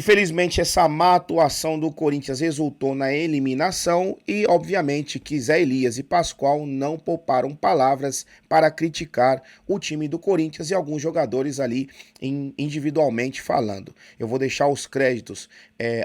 Infelizmente, essa má atuação do Corinthians resultou na eliminação e, obviamente, que Zé Elias e Pascoal não pouparam palavras para criticar o time do Corinthians e alguns jogadores ali individualmente falando. Eu vou deixar os créditos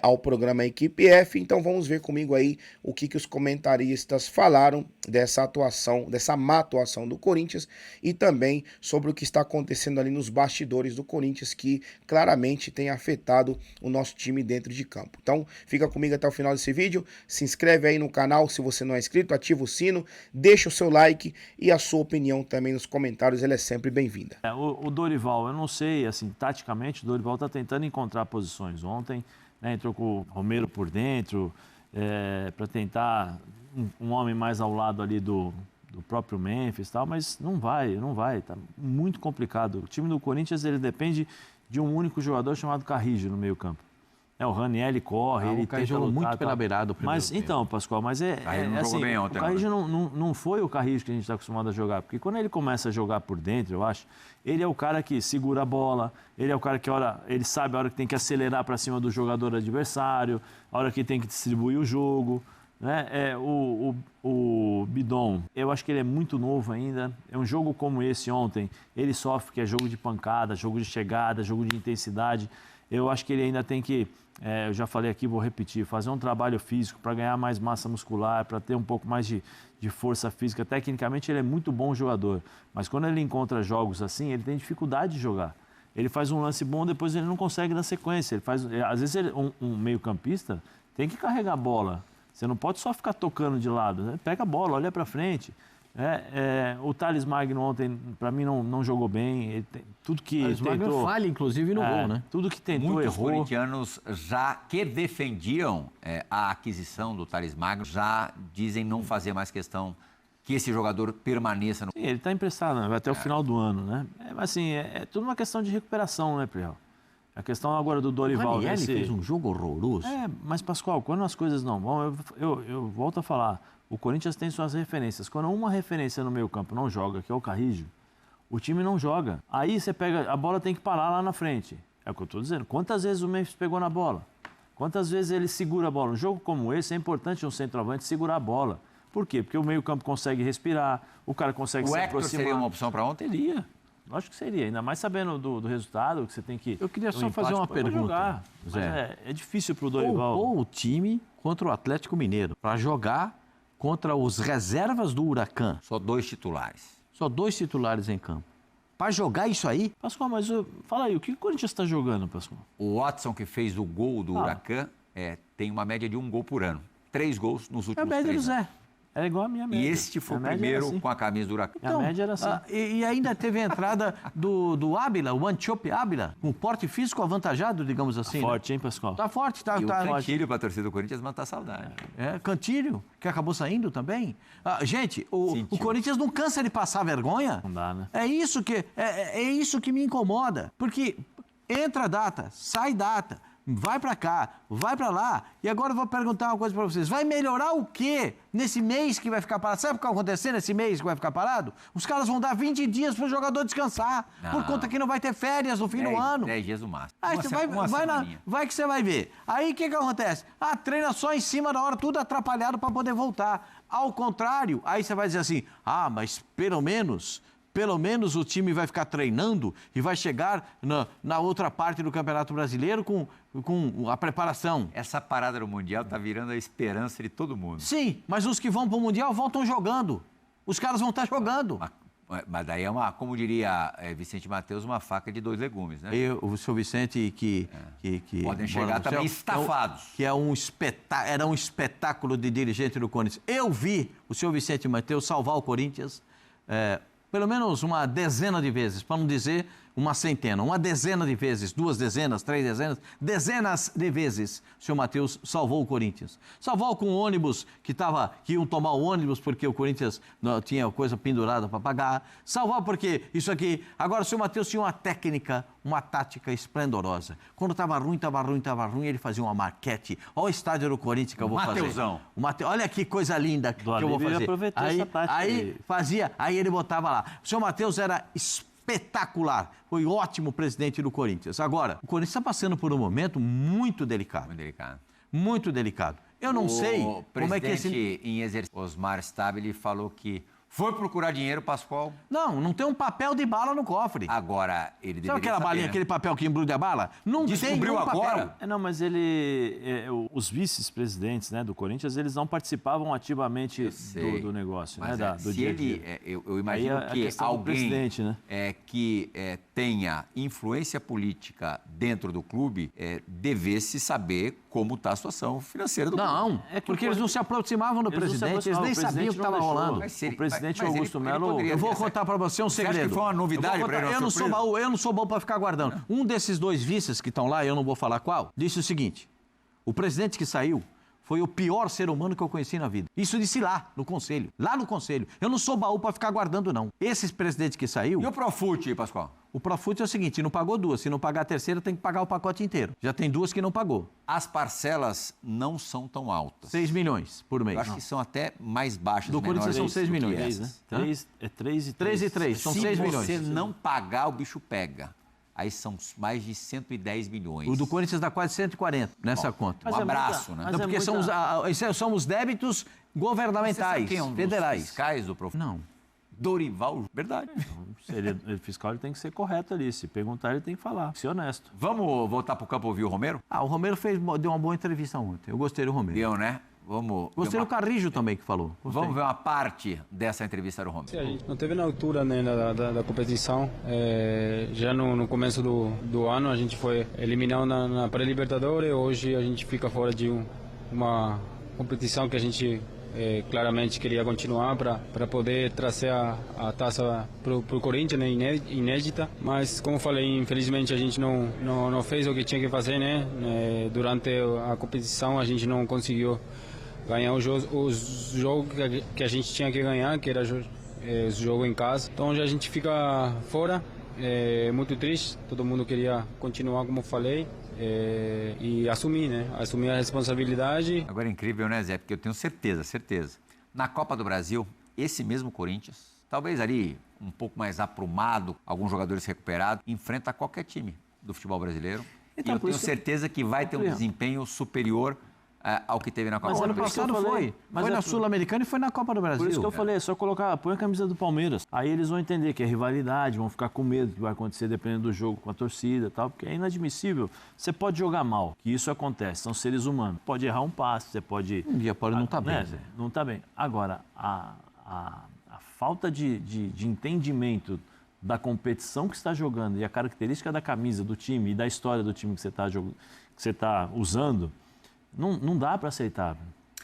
ao programa Equipe F, então vamos ver comigo aí o que os comentaristas falaram dessa atuação, dessa má atuação do Corinthians e também sobre o que está acontecendo ali nos bastidores do Corinthians, que claramente tem afetado o nosso time dentro de campo. Então, fica comigo até o final desse vídeo, se inscreve aí no canal se você não é inscrito, ativa o sino, deixa o seu like e a sua opinião também nos comentários, ela é sempre bem-vinda. O Dorival, eu não sei, assim, taticamente, o Dorival está tentando encontrar posições. Ontem, né, entrou com o Romero por dentro, para tentar um homem mais ao lado ali do próprio Memphis e tal, mas não vai, tá muito complicado. O time do Corinthians, ele depende de um único jogador chamado Carrillo no meio campo. O Ranieri corre, ele tenta jogou lutar, muito pela beirada o primeiro mas tempo. então, Pascoal, mas não assim, bem ontem, o Carrillo não foi o Carrillo que a gente está acostumado a jogar, porque quando ele começa a jogar por dentro, eu acho, ele é o cara que segura a bola, ele é o cara que ele sabe a hora que tem que acelerar para cima do jogador adversário, a hora que tem que distribuir o jogo, né? O Bidon, eu acho que ele é muito novo ainda. É um jogo como esse ontem, ele sofre, que é jogo de pancada, jogo de chegada, jogo de intensidade. Eu acho que ele ainda tem que, eu já falei aqui, vou repetir, fazer um trabalho físico para ganhar mais massa muscular, para ter um pouco mais de força física. Tecnicamente ele é muito bom jogador, mas quando ele encontra jogos assim, ele tem dificuldade de jogar. Ele faz um lance bom, depois ele não consegue dar sequência. Às vezes um meio-campista tem que carregar a bola. Você não pode só ficar tocando de lado, né? Pega a bola, olha para frente. O Thales Magno ontem, para mim, não jogou bem. Tudo que Thales Magno falha, inclusive, no gol, né? Tudo que tentou, Muitos errou. corintianos que defendiam a aquisição do Thales Magno já dizem não fazer mais questão que esse jogador permaneça no... Sim, ele está emprestado, né? Vai até o final do ano, né? Mas assim, é tudo uma questão de recuperação, né, Priel? A questão agora do Dorival... O Ranieri fez um jogo horroroso. Mas Pascoal, quando as coisas não vão, eu volto a falar, o Corinthians tem suas referências. Quando uma referência no meio campo não joga, que é o Carrillo, o time não joga. Aí você pega, a bola tem que parar lá na frente. É o que eu estou dizendo. Quantas vezes o Memphis pegou na bola? Quantas vezes ele segura a bola? Um jogo como esse, é importante um centroavante segurar a bola. Por quê? Porque o meio campo consegue respirar, o cara consegue se aproximar. O Hector seria uma opção para ontem? Ele ia. Lógico que seria, ainda mais sabendo do resultado, que você tem que... Eu queria só fazer uma pergunta, Zé. É difícil para o Dorival. Ou o time contra o Atlético Mineiro para jogar contra os reservas do Huracan. Só 2 titulares. Só 2 titulares em campo. Para jogar isso aí? Pascoal, mas fala aí, o que o Corinthians está jogando, Pascoal? O Watson, que fez o gol do Huracan, tem uma média de 1 gol por ano. 3 gols nos últimos 3 anos. É a média do Zé. É igual a minha média. E este foi o primeiro com a camisa do Huracan. Então, a média era assim. E ainda teve a entrada do Ábila, o Antiope Ábila, com porte físico avantajado, digamos assim. Tá forte, hein, Pascoal? Tá forte, tá. E o Cantilho para a torcida do Corinthians matar saudade. Cantilho, que acabou saindo também. Gente, o Corinthians não cansa de passar vergonha. Não dá, né? É isso que me incomoda. Porque entra data, sai data. Vai para cá, vai para lá. E agora eu vou perguntar uma coisa para vocês. Vai melhorar o quê nesse mês que vai ficar parado? Sabe o que vai acontecer nesse mês que vai ficar parado? Os caras vão dar 20 dias para o jogador descansar. Por conta que não vai ter férias no fim do ano. 10 dias no máximo. Aí você vai que você vai ver. Aí o que acontece? Treina só em cima da hora, tudo atrapalhado para poder voltar. Ao contrário, aí você vai dizer assim, mas pelo menos o time vai ficar treinando e vai chegar na outra parte do Campeonato Brasileiro com a preparação. Essa parada no Mundial está virando a esperança de todo mundo. Sim, mas os que vão para o Mundial voltam jogando. Os caras vão estar jogando. Mas daí como diria Vicente Mateus, uma faca de 2 legumes, né? O seu Vicente que podem chegar também estafados. Que era um espetáculo de dirigente do Corinthians. Eu vi o seu Vicente Mateus salvar o Corinthians... pelo menos uma dezena de vezes, para não dizer uma centena, uma dezena de vezes, 2 dezenas, 3 dezenas, dezenas de vezes, o senhor Matheus salvou o Corinthians. Salvou com o ônibus que iam tomar o ônibus porque o Corinthians não tinha coisa pendurada para pagar. Salvou porque isso aqui... Agora, o senhor Matheus tinha uma técnica, uma tática esplendorosa. Quando estava ruim, ele fazia uma maquete. Olha o estádio do Corinthians que eu vou Mateusão. fazer. Olha que coisa linda que eu vou fazer. Aproveitou essa tática aí ele botava lá. O senhor Matheus era espetacular. Foi ótimo presidente do Corinthians. Agora, o Corinthians está passando por um momento muito delicado. Muito delicado. Muito delicado. Eu não sei como é que esse... em exercício, Osmar Stabile, falou que foi procurar dinheiro, Pascoal. Não tem um papel de bala no cofre. Agora, ele deveria Sabe aquela saber, balinha, né? aquele papel que embrulha a bala? Não Descobriu tem um agora? papel. Não, mas os vice-presidentes, né, do Corinthians, eles não participavam ativamente do negócio, Mas né, do se dia a dia. eu imagino Aí a que questão do alguém presidente, né? que tenha influência política dentro do clube devesse saber como está a situação financeira do clube. Não, porque eles não se aproximavam do presidente, eles nem sabiam o que estava rolando. O presidente mas Augusto Melo... Eu vou contar para você um segredo. Você acha que foi uma novidade para ele? Eu não sou bom para ficar guardando. Um desses dois vices que estão lá, eu não vou falar qual, disse o seguinte: o presidente que saiu foi o pior ser humano que eu conheci na vida. Isso disse lá, no conselho. Lá no conselho. Eu não sou baú para ficar guardando, não. Esse presidente que saiu... E o Profute, Pascoal? O Profute é o seguinte, não pagou duas. Se não pagar a terceira, tem que pagar o pacote inteiro. Já tem duas que não pagou. As parcelas não são tão altas. 6 milhões por mês. Eu acho que são até mais baixas. Do Corinthians são 6 milhões. 3, né? 3 e 3 e 3, são 6 milhões. Se você não pagar, o bicho pega. Aí são mais de 110 milhões. O do Corinthians dá quase 140 nessa conta. Um abraço, né? Não, porque são os débitos governamentais, Você sabe quem é um federais. dos fiscais do Profute? Não. Dorival, verdade. Se ele é fiscal, ele tem que ser correto ali. Se perguntar, ele tem que falar, ser honesto. Vamos voltar para o campo ouvir o Romero? O Romero deu uma boa entrevista ontem. Eu gostei do Romero. Deu, né? Vamos Gostei do Carrijo também que falou. Gostei. Vamos ver uma parte dessa entrevista do Romero. A gente não teve na altura, né, da competição. Já no começo do ano a gente foi eliminado na pré-Libertadores. Hoje a gente fica fora de uma competição que a gente claramente queria continuar para poder trazer a taça para o Corinthians, né, inédita. Mas, como falei, infelizmente a gente não fez o que tinha que fazer, né? Durante a competição a gente não conseguiu ganhar os jogos que a gente tinha que ganhar, que era o jogo em casa. Então já a gente fica fora, muito triste. Todo mundo queria continuar, como falei, e assumir, né? Assumir a responsabilidade. Agora é incrível, né, Zé? Porque eu tenho certeza. Na Copa do Brasil, esse mesmo Corinthians, talvez ali um pouco mais aprumado, alguns jogadores recuperados, enfrenta qualquer time do futebol brasileiro. Então, e eu tenho certeza que vai ter um desempenho superior ao que teve na Copa do Brasil. Ano passado foi na Sul-Americana e foi na Copa do Brasil. Por isso que eu falei, é só colocar, põe a camisa do Palmeiras. Aí eles vão entender que é rivalidade, vão ficar com medo do que vai acontecer dependendo do jogo com a torcida e tal, porque é inadmissível. Você pode jogar mal, que isso acontece, são seres humanos. Pode errar um passe, você pode... Um dia pode não estar bem. Zé. Não está bem. Agora, a falta de entendimento da competição que você está jogando e a característica da camisa do time e da história do time que você está usando... Não dá para aceitar.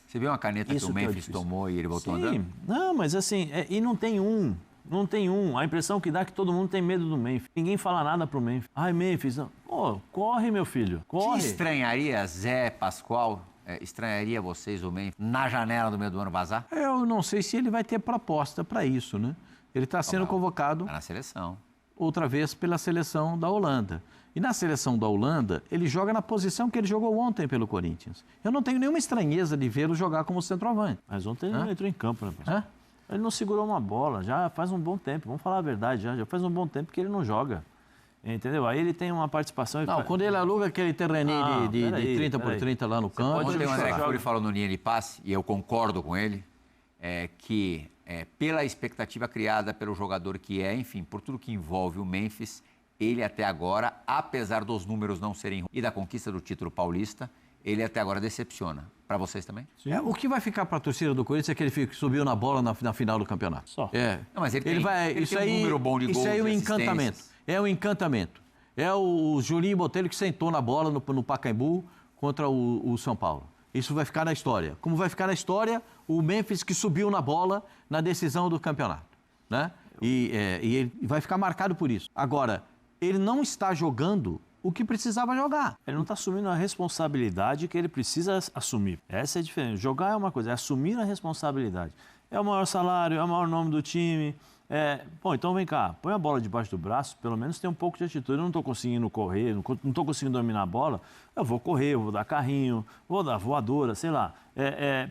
Você viu uma caneta que o Memphis tomou e ele voltou andando? Não, mas assim, e não tem um. Não tem um. A impressão que dá é que todo mundo tem medo do Memphis. Ninguém fala nada pro Memphis. Ai, Memphis, não. Pô, corre, meu filho, corre. Te estranharia, Zé, Pascoal, estranharia vocês o Memphis na janela do meio do ano vazar? Eu não sei se ele vai ter proposta para isso, né? Ele está sendo convocado Tá na seleção. outra vez pela seleção da Holanda. E na seleção da Holanda, ele joga na posição que ele jogou ontem pelo Corinthians. Eu não tenho nenhuma estranheza de vê-lo jogar como centroavante. Mas ontem ele não entrou em campo, né, pastor? Ele não segurou uma bola, já faz um bom tempo. Vamos falar a verdade, já faz um bom tempo que ele não joga. Entendeu? Aí ele tem uma participação... Não, quando ele aluga aquele terreninho de 30 por 30 lá no campo... Ontem o André Cury falou no linha de passe, e eu concordo com ele, que pela expectativa criada pelo jogador que enfim, por tudo que envolve o Memphis... Ele até agora, apesar dos números não serem ruins e da conquista do título paulista, ele até agora decepciona. Para vocês também? O que vai ficar para a torcida do Corinthians é que ele subiu na bola na final do campeonato. Só. Não, mas ele tem um número bom de gols. Isso aí é um de encantamento. É um encantamento. É o Julinho Botelho que sentou na bola no Pacaembu contra o São Paulo. Isso vai ficar na história. Como vai ficar na história o Memphis que subiu na bola na decisão do campeonato. Né? E ele vai ficar marcado por isso. Agora... Ele não está jogando o que precisava jogar. Ele não está assumindo a responsabilidade que ele precisa assumir. Essa é a diferença. Jogar é uma coisa, é assumir a responsabilidade. É o maior salário, é o maior nome do time. Bom, então vem cá, põe a bola debaixo do braço, pelo menos tem um pouco de atitude. Eu não estou conseguindo correr, não estou conseguindo dominar a bola, eu vou correr, eu vou dar carrinho, vou dar voadora, sei lá.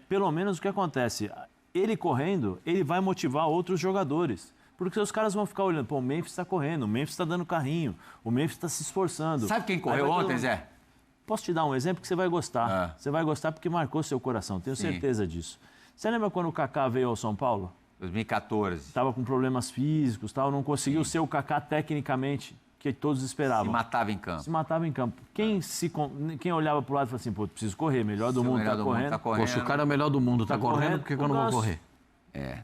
Pelo menos o que acontece? Ele correndo, ele vai motivar outros jogadores. Porque os caras vão ficar olhando, pô, o Memphis está correndo, o Memphis está dando carrinho, o Memphis está se esforçando. Sabe quem correu Aí vai ontem, todo- Zé? Posso te dar um exemplo que você vai gostar. Ah. Você vai gostar porque marcou seu coração, tenho Sim. certeza disso. Você lembra quando o Kaká veio ao São Paulo? 2014. Estava com problemas físicos, tal, não conseguiu ser o Kaká tecnicamente que todos Se esperavam. matava em campo. Se matava em campo. Quem olhava pro lado e falava assim, pô, preciso correr, melhor do Se o mundo melhor tá do mundo correndo. tá correndo. Poxa, o cara é o melhor do mundo, tá correndo, correndo, por que o eu não vou Ganso. correr?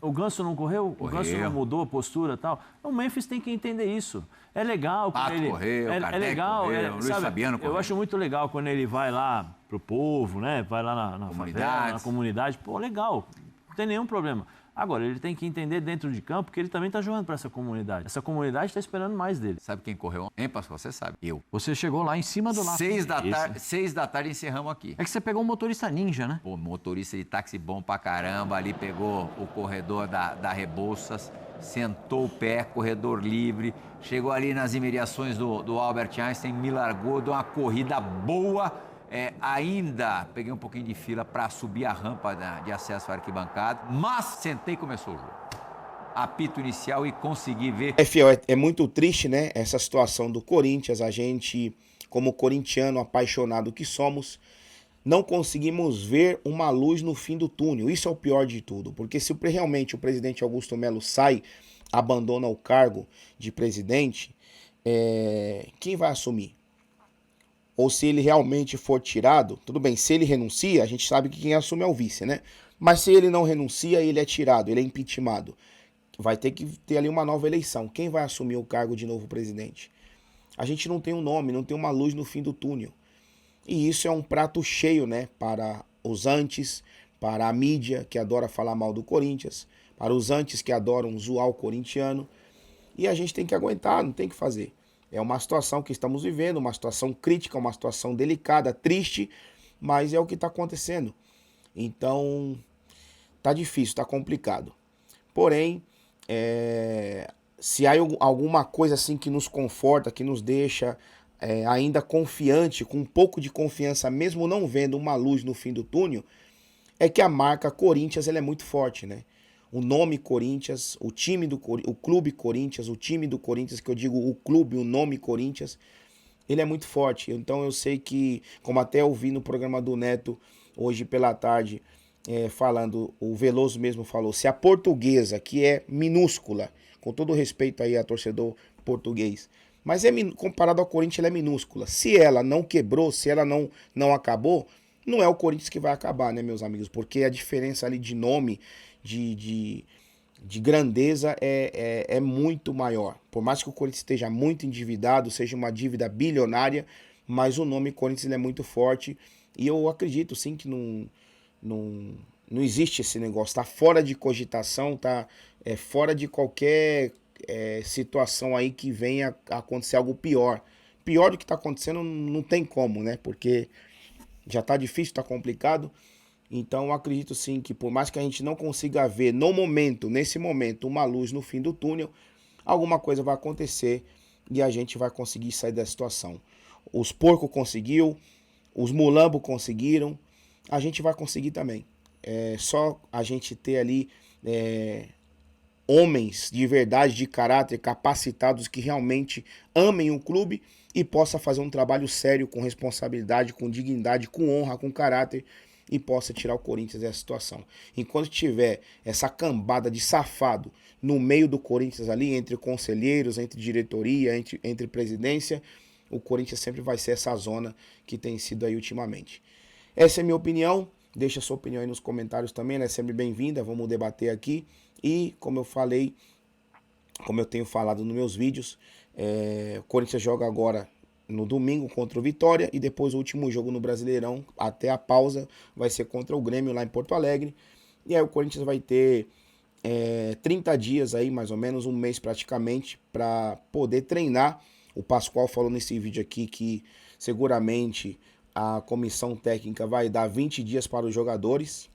O Ganso não correu? O Ganso não mudou a postura e tal? O Memphis tem que entender isso. É legal quando Pato ele... correu, é Kardec legal, correu, Luiz sabe, Fabiano correu. eu acho muito legal quando ele vai lá pro povo, né? Vai lá na favela, Comunidades. na comunidade. Pô, legal. Não tem nenhum problema. Agora, ele tem que entender dentro de campo que ele também está jogando para essa comunidade. Essa comunidade está esperando mais dele. Sabe quem correu ontem? Hein, Pascoal? Você sabe. Eu. Você chegou lá em cima do laço. 6 da tarde encerramos aqui. É que você pegou um motorista ninja, né? Pô, motorista de táxi bom pra caramba, ali pegou o corredor da Rebouças, sentou o pé, corredor livre, chegou ali nas imediações do Albert Einstein, me largou, deu uma corrida boa. Ainda peguei um pouquinho de fila para subir a rampa de acesso à arquibancada, mas sentei e começou o jogo. Apito inicial e consegui ver. Fiel, é muito triste, né? Essa situação do Corinthians. A gente, como corintiano apaixonado que somos, não conseguimos ver uma luz no fim do túnel. Isso é o pior de tudo, porque se realmente o presidente Augusto Melo sai, abandona o cargo de presidente, quem vai assumir? Ou se ele realmente for tirado, tudo bem, se ele renuncia, a gente sabe que quem assume é o vice, né? Mas se ele não renuncia, ele é tirado, ele é impeachmentado. Vai ter que ter ali uma nova eleição. Quem vai assumir o cargo de novo presidente? A gente não tem um nome, não tem uma luz no fim do túnel. E isso é um prato cheio, né? Para os antes, para a mídia que adora falar mal do Corinthians, para os antes que adoram zoar o corintiano. E a gente tem que aguentar, não tem o que fazer. É uma situação que estamos vivendo, uma situação crítica, uma situação delicada, triste, mas é o que está acontecendo. Então, tá difícil, tá complicado. Porém, se há alguma coisa assim que nos conforta, que nos deixa ainda confiante, com um pouco de confiança, mesmo não vendo uma luz no fim do túnel, é que a marca Corinthians ela é muito forte, né? O nome Corinthians, o clube Corinthians, o time do Corinthians, que eu digo o clube, o nome Corinthians, ele é muito forte. Então eu sei que, como até eu vi no programa do Neto hoje pela tarde, falando, o Veloso mesmo falou, se a Portuguesa, que é minúscula, com todo respeito aí a torcedor português, mas comparado ao Corinthians ela é minúscula. Se ela não quebrou, se ela não acabou, não é o Corinthians que vai acabar, né, meus amigos? Porque a diferença ali de nome, de grandeza é muito maior. Por mais que o Corinthians esteja muito endividado, seja uma dívida bilionária, mas o nome Corinthians ele é muito forte. E eu acredito sim que não existe esse negócio. Tá fora de cogitação, tá fora de qualquer situação aí que venha a acontecer algo pior. Pior do que tá acontecendo não tem como, né? Porque já tá difícil, tá complicado. Então eu acredito sim que por mais que a gente não consiga ver nesse momento, uma luz no fim do túnel, alguma coisa vai acontecer e a gente vai conseguir sair da situação. Os porcos conseguiu, os mulambos conseguiram, a gente vai conseguir também. É só a gente ter ali homens de verdade, de caráter, capacitados, que realmente amem o clube e possa fazer um trabalho sério, com responsabilidade, com dignidade, com honra, com caráter, e possa tirar o Corinthians dessa situação. Enquanto tiver essa cambada de safado no meio do Corinthians ali, entre conselheiros, entre diretoria, entre presidência, o Corinthians sempre vai ser essa zona que tem sido aí ultimamente. Essa é a minha opinião. Deixa a sua opinião aí nos comentários também, ela é sempre bem-vinda, vamos debater aqui. E, como eu falei, como eu tenho falado nos meus vídeos, o Corinthians joga agora no domingo contra o Vitória e depois o último jogo no Brasileirão, até a pausa, vai ser contra o Grêmio lá em Porto Alegre. E aí o Corinthians vai ter 30 dias aí, mais ou menos, um mês praticamente, para poder treinar. O Pascoal falou nesse vídeo aqui que seguramente a comissão técnica vai dar 20 dias para os jogadores.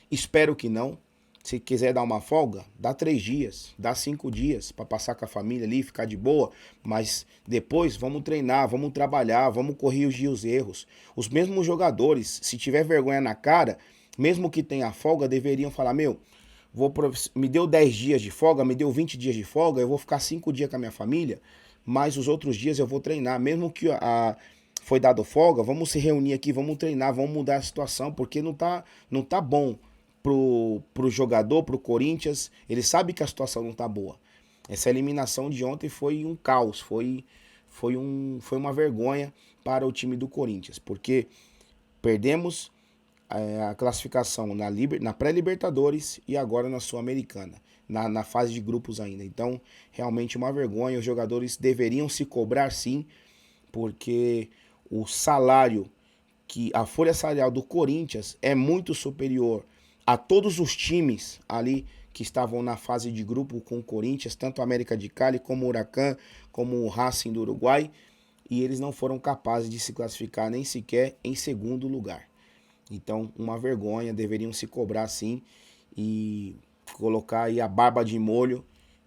Espero que não. Se quiser dar uma folga, dá 3 dias, dá 5 dias para passar com a família ali, ficar de boa. Mas depois vamos treinar, vamos trabalhar, vamos corrigir os erros. Os mesmos jogadores, se tiver vergonha na cara, mesmo que tenha folga, deveriam falar, me deu 10 dias de folga, me deu 20 dias de folga, eu vou ficar 5 dias com a minha família, mas os outros dias eu vou treinar. Mesmo que foi dado folga, vamos se reunir aqui, vamos treinar, vamos mudar a situação, porque não tá bom pro jogador, pro Corinthians. Ele sabe que a situação não tá boa. Essa eliminação de ontem foi um caos, foi uma vergonha para o time do Corinthians, porque perdemos a classificação na pré-Libertadores e agora na Sul-Americana, na fase de grupos ainda. Então, realmente uma vergonha. Os jogadores deveriam se cobrar sim, porque o salário, a folha salarial do Corinthians é muito superior a todos os times ali que estavam na fase de grupo com o Corinthians, tanto a América de Cali como o Huracan, como o Racing do Uruguai, e eles não foram capazes de se classificar nem sequer em segundo lugar. Então, uma vergonha, deveriam se cobrar sim e colocar aí a barba de molho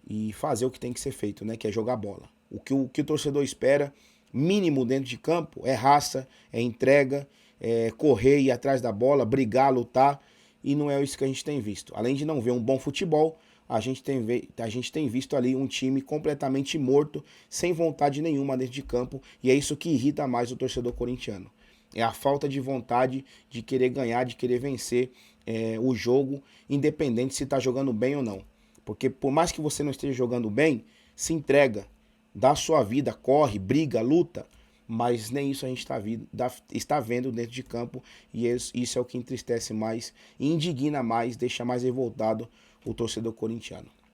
e fazer o que tem que ser feito, né? Que é jogar bola. O que o torcedor espera, mínimo dentro de campo, é raça, é entrega, é correr, ir atrás da bola, brigar, lutar, e não é isso que a gente tem visto. Além de não ver um bom futebol, a gente tem visto ali um time completamente morto, sem vontade nenhuma dentro de campo, e é isso que irrita mais o torcedor corintiano. É a falta de vontade de querer ganhar, de querer vencer o jogo, independente se está jogando bem ou não. Porque por mais que você não esteja jogando bem, se entrega, dá a sua vida, corre, briga, luta, mas nem isso a gente está vendo dentro de campo, e isso é o que entristece mais, indigna mais, deixa mais revoltado o torcedor corintiano.